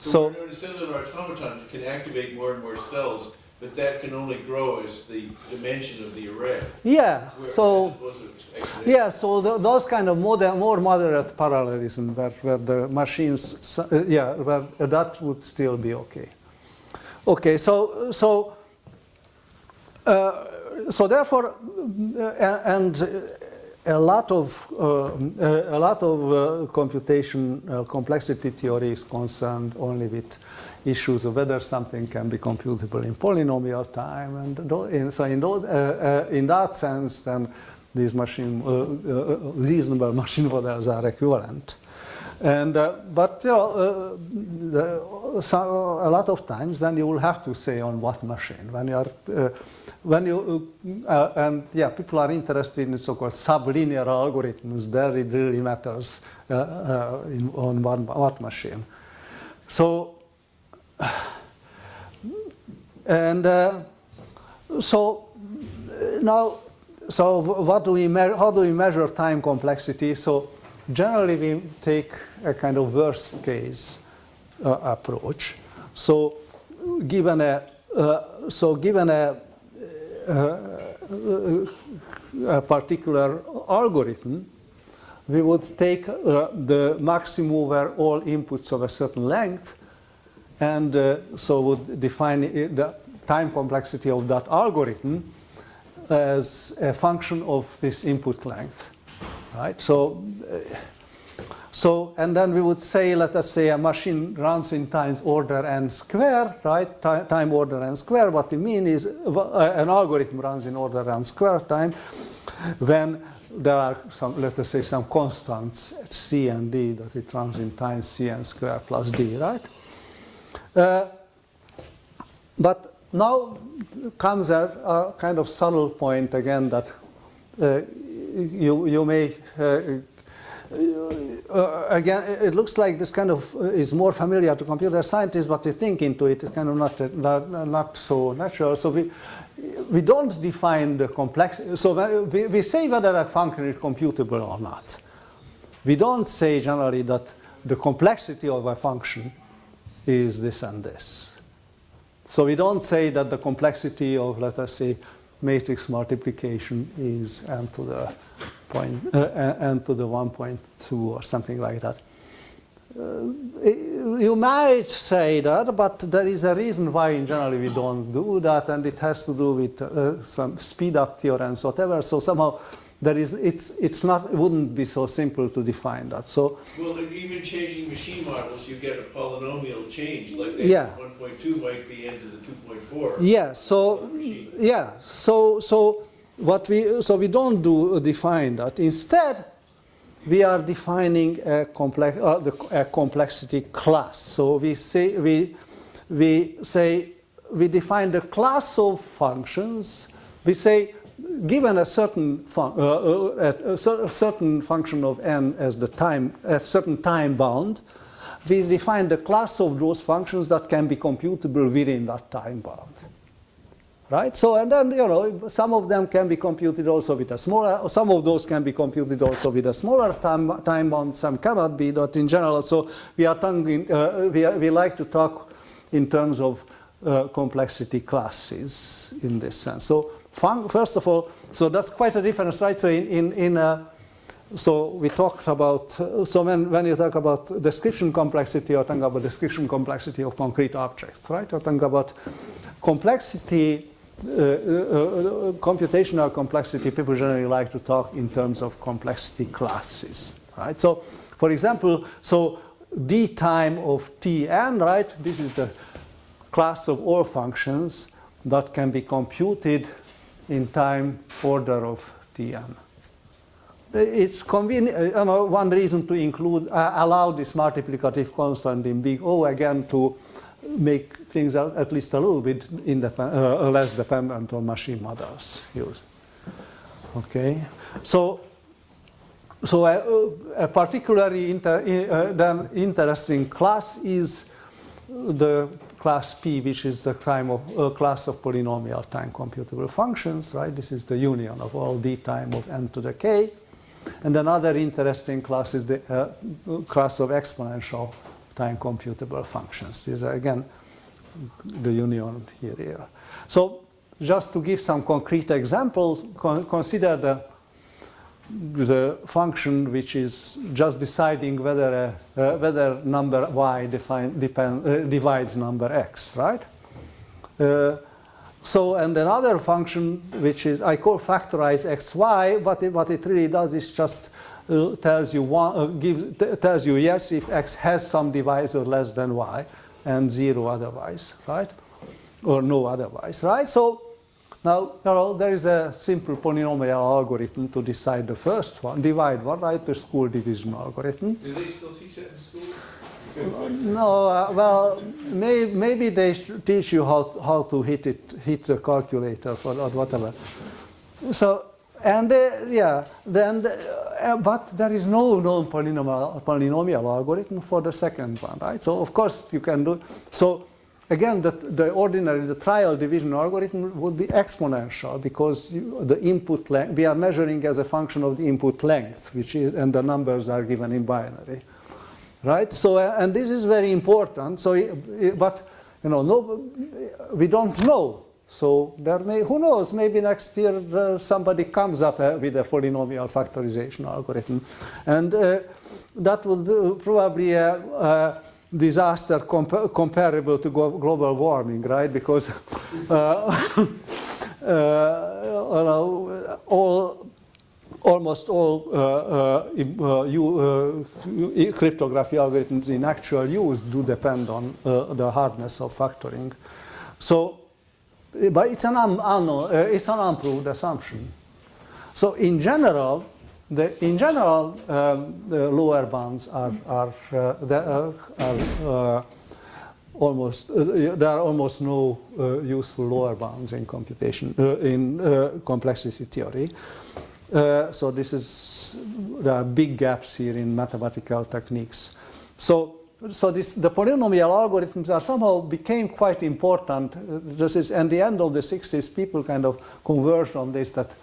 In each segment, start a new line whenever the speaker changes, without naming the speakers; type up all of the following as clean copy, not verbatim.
So in a cellular automaton, you can activate more and more cells, but that can only grow as the dimension of the array.
Yeah. So those kind of more moderate parallelism where the machines, where that would still be okay. Okay. So therefore, and a lot of computational complexity theory is concerned only with issues of whether something can be computable in polynomial time, and so in that sense, then these reasonable machine models are equivalent. And but a lot of times, then you will have to say on what machine people are interested in so-called sublinear algorithms. There it really matters on what machine. So now, what do we how do we measure time complexity? So generally, we take a kind of worst case approach. So given a particular algorithm, we would take the maximum over all inputs of a certain length, and so would define the time complexity of that algorithm as a function of this input length, right? So and then we would say, let us say a machine runs in times order n square, right? Time order n square. What we mean is an algorithm runs in order n square time when there are some, let us say, some constants c and d that it runs in time cn square plus d, right? But now comes a kind of subtle point again that you may again, it looks like this kind of is more familiar to computer scientists, but we think into it, it's kind of not so natural. So we don't define the complexity. So we say whether a function is computable or not. We don't say generally that the complexity of a function is this and this. So we don't say that the complexity of, let us say, matrix multiplication is n to the n to the 1.2 or something like that. You might say that, but there is a reason why in general we don't do that, and it has to do with some speed up theorems, whatever. So somehow there is, it wouldn't be so simple to define that. So
well, even changing machine models, you get a polynomial change, like the 1.2 might be into the 2.4.
Yeah. So we don't define that. Instead, we are defining a complexity class. So we define the class of functions. We say, given a certain certain function of n as the time, a certain time bound, we define the class of those functions that can be computable within that time bound. Right? So, and then, some of them can be computed also with a smaller, some of those can be computed also with a smaller time bound, some cannot be, but in general, so we are we like to talk in terms of complexity classes in this sense. So, first of all, so that's quite a difference, right? So so we talked about, so when you talk about description complexity, you're talking about description complexity of concrete objects, right? You're talking about complexity, computational complexity. People generally like to talk in terms of complexity classes, right? So, for example, so d time of Tn, right? This is the class of all functions that can be computed in time order of Tn. It's convenient, one reason to include, allow this multiplicative constant in big O again to make things at least a little bit less dependent on machine models use. Okay, so a particularly interesting class is the class P, which is the class of polynomial time computable functions, right? This is the union of all d time of n to the k. And another interesting class is the class of exponential time computable functions. These are again the union here. So just to give some concrete examples, consider the function which is just deciding whether number y divides number x, right? So, and another function which is, I call factorize xy, but what it really does is just tells you yes if x has some divisor less than y, and 0 otherwise, right? Or no otherwise, right? So now, there is a simple polynomial algorithm to decide the first one, divide one, right? The school division algorithm.
Do they still teach that in school?
No, well, maybe they teach you how to hit the calculator or whatever. So, and but there is no known polynomial algorithm for the second one, right? So of course you can do. So again, the trial division algorithm would be exponential because the input length, we are measuring as a function of the input length, and the numbers are given in binary. Right, so and this is very important. So, but we don't know. So who knows? Maybe next year somebody comes up with a polynomial factorization algorithm, and that would be probably a disaster comparable to global warming, right? Because almost all cryptography algorithms in actual use do depend on the hardness of factoring. So, but it's an unproved assumption. So in general, the lower bounds are almost there are almost no useful lower bounds in computation in complexity theory. So there are big gaps here in mathematical techniques. So the polynomial algorithms are somehow became quite important. This is at the end of the 60s, people kind of converged on this that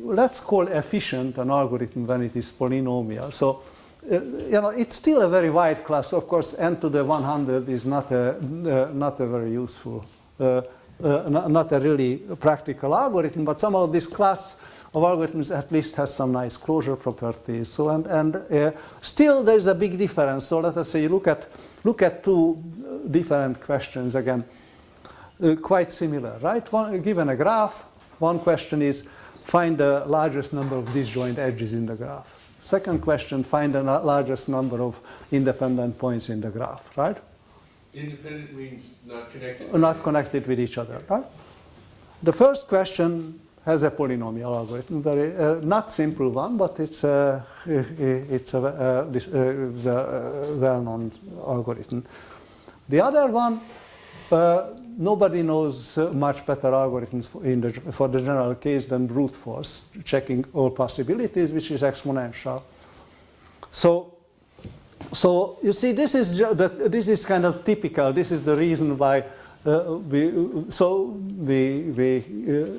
let's call efficient an algorithm when it is polynomial. So it's still a very wide class. Of course, n to the 100 is not a very useful, not a really practical algorithm, but somehow this class of algorithms at least has some nice closure properties. So still there's a big difference. So let us say you look at two different questions again, quite similar, right? Given a graph, one question is find the largest number of disjoint edges in the graph. Second question, find the largest number of independent points in the graph, right?
Independent means not connected.
Not connected with each other, right? The first question has a polynomial algorithm, very not simple one, but it's a well-known algorithm. The other one, nobody knows much better algorithms for the general case than brute force, checking all possibilities, which is exponential. So you see, this is kind of typical. This is the reason why we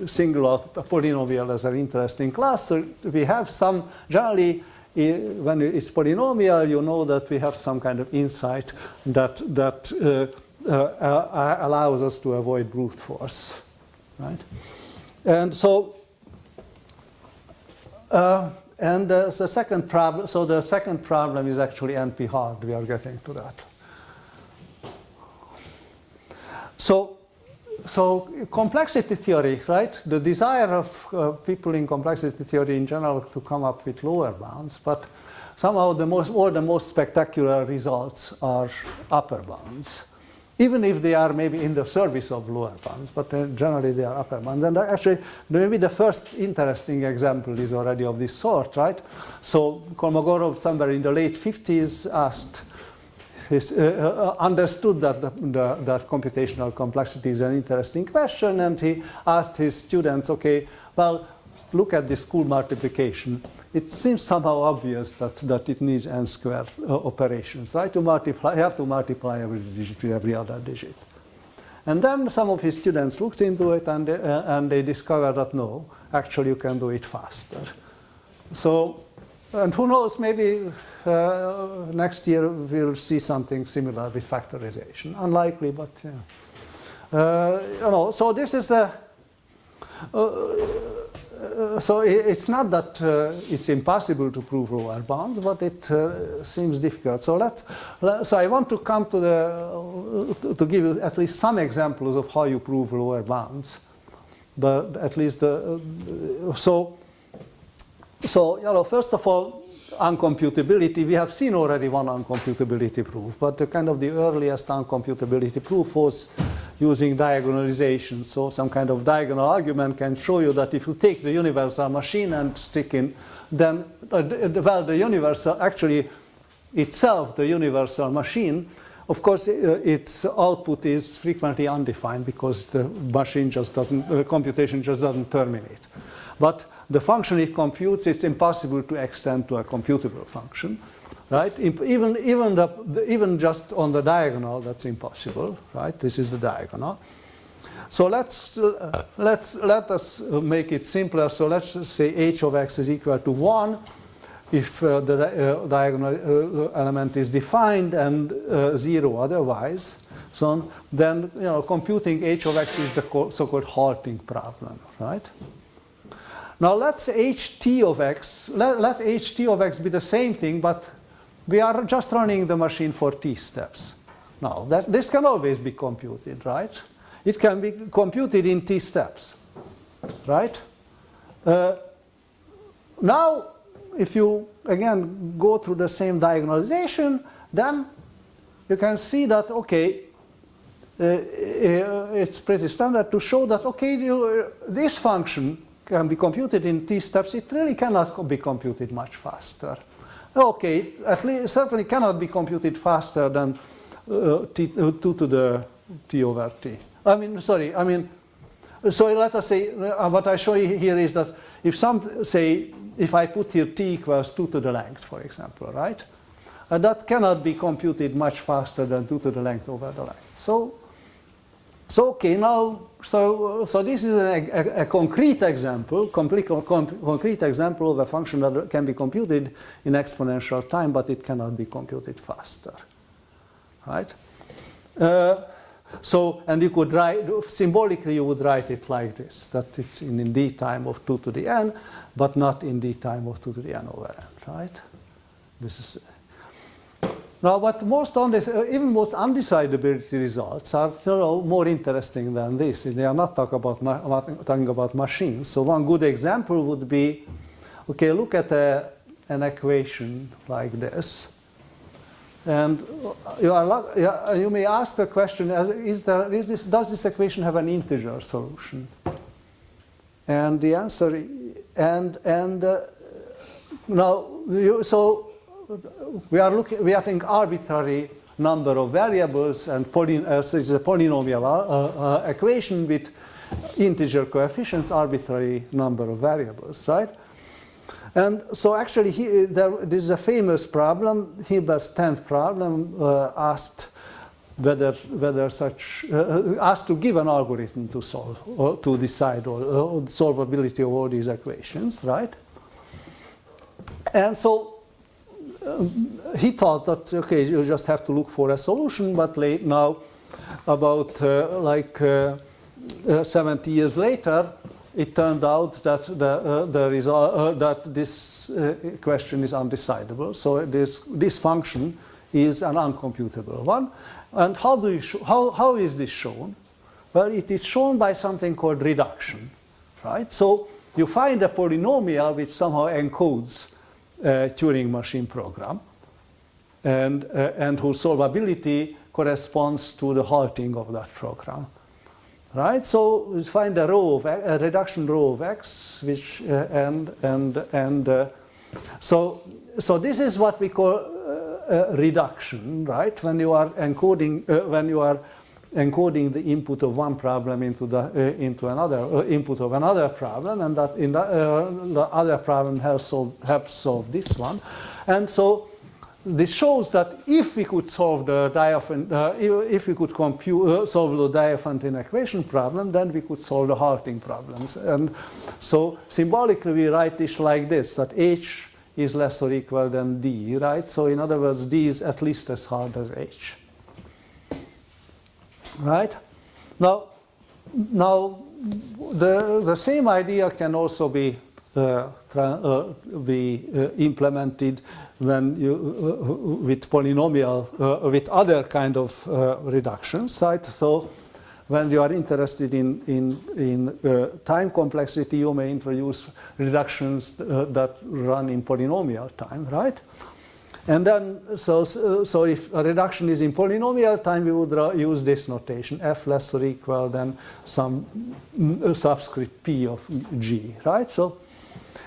single out a polynomial as an interesting class. So we have some, generally, when it's polynomial, you know that we have some kind of insight that allows us to avoid brute force, right? And so, the second problem. So the second problem is actually NP hard. We are getting to that. So complexity theory, right? The desire of people in complexity theory in general to come up with lower bounds, but somehow the most spectacular results are upper bounds, even if they are maybe in the service of lower bounds, but generally they are upper bounds. And actually, maybe the first interesting example is already of this sort, right? So Kolmogorov, somewhere in the late 50s, understood that that computational complexity is an interesting question, and he asked his students, okay, well, look at this school multiplication. It seems somehow obvious that it needs n-square operations, right? You have to multiply every digit with every other digit. And then some of his students looked into it, and they discovered that no, actually you can do it faster. So and who knows, maybe next year we'll see something similar with factorization. Unlikely, but so this is the. So it's not that it's impossible to prove lower bounds, but it seems difficult. So so I want to come to to give you at least some examples of how you prove lower bounds. But at least first of all, uncomputability. We have seen already one uncomputability proof, but the earliest uncomputability proof was using diagonalization. So some kind of diagonal argument can show you that if you take the universal machine and stick in, then the universal, actually itself, the universal machine, of course, its output is frequently undefined because the machine just doesn't, the computation just doesn't terminate. But the function it computes, it's impossible to extend to a computable function, right? Even just on the diagonal, that's impossible, right? This is the diagonal. So let us make it simpler. So let's just say h of x is equal to 1 if the diagonal element is defined and 0 otherwise. So then, computing h of x is the so-called halting problem, right? Now let's ht of x, let ht of x be the same thing, but we are just running the machine for t steps. Now, this can always be computed, right? It can be computed in t steps, right? Now, if you, again, go through the same diagonalization, then you can see that, okay, it's pretty standard to show that, okay, this function can be computed in t steps. It really cannot be computed much faster. Okay, at least certainly cannot be computed faster than 2 to the t over t. So let us say, what I show you here is that if I put here t equals 2 to the length, for example, right? That cannot be computed much faster than 2 to the length over the length. So okay, now, so this is a concrete example, concrete example of a function that can be computed in exponential time, but it cannot be computed faster, right? And you could write, symbolically you would write it like this, that it's in d time of 2 to the n, but not in d time of 2 to the n over n, right? This is. Now, but even most undecidability results are more interesting than this. They are not talking about machines. So one good example would be, okay, look at an equation like this. And you may ask the question, does this equation have an integer solution? And the answer, we are taking arbitrary number of variables, and it's a polynomial equation with integer coefficients, arbitrary number of variables, right? And so actually, this is a famous problem. Hilbert's 10th problem asked asked to give an algorithm to solve or to decide the solvability of all these equations, right? And so he thought that, okay, you just have to look for a solution, but now, about 70 years later, it turned out that that this question is undecidable. So this function is an uncomputable one. And how is this shown? Well, it is shown by something called reduction, right? So you find a polynomial which somehow encodes Turing machine program, and whose solvability corresponds to the halting of that program, right? So we find a reduction row of x, which so this is what we call reduction, right? When you are encoding the input of one problem into another input of another problem, and that the other problem helps solve this one. And so this shows that if we could solve the if we could solve the Diophantine equation problem, then we could solve the halting problems. And so symbolically we write this like this, that h is less or equal than D, right? So in other words, D is at least as hard as H. Right? Now the same idea can also be implemented when you with polynomial with other kind of reductions, right? So when you are interested in time complexity, you may introduce reductions that run in polynomial time, right? And then, so if a reduction is in polynomial time, we would use this notation, f less or equal than some subscript p of g, right? So,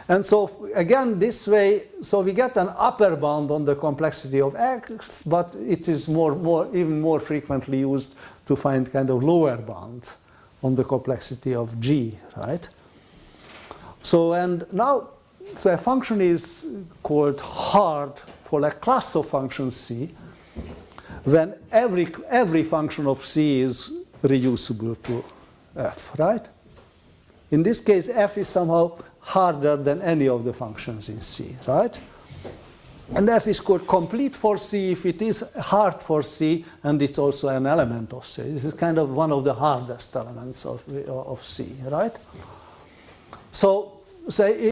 and so again, this way, so we get an upper bound on the complexity of x, but it is even more frequently used to find kind of lower bound on the complexity of g, right? So, and now, so a function is called hard for a class of functions C when every function of C is reducible to f, right? In this case, f is somehow harder than any of the functions in C, right? And f is called complete for C if it is hard for C and it's also an element of C. This is kind of one of the hardest elements of C, right? So say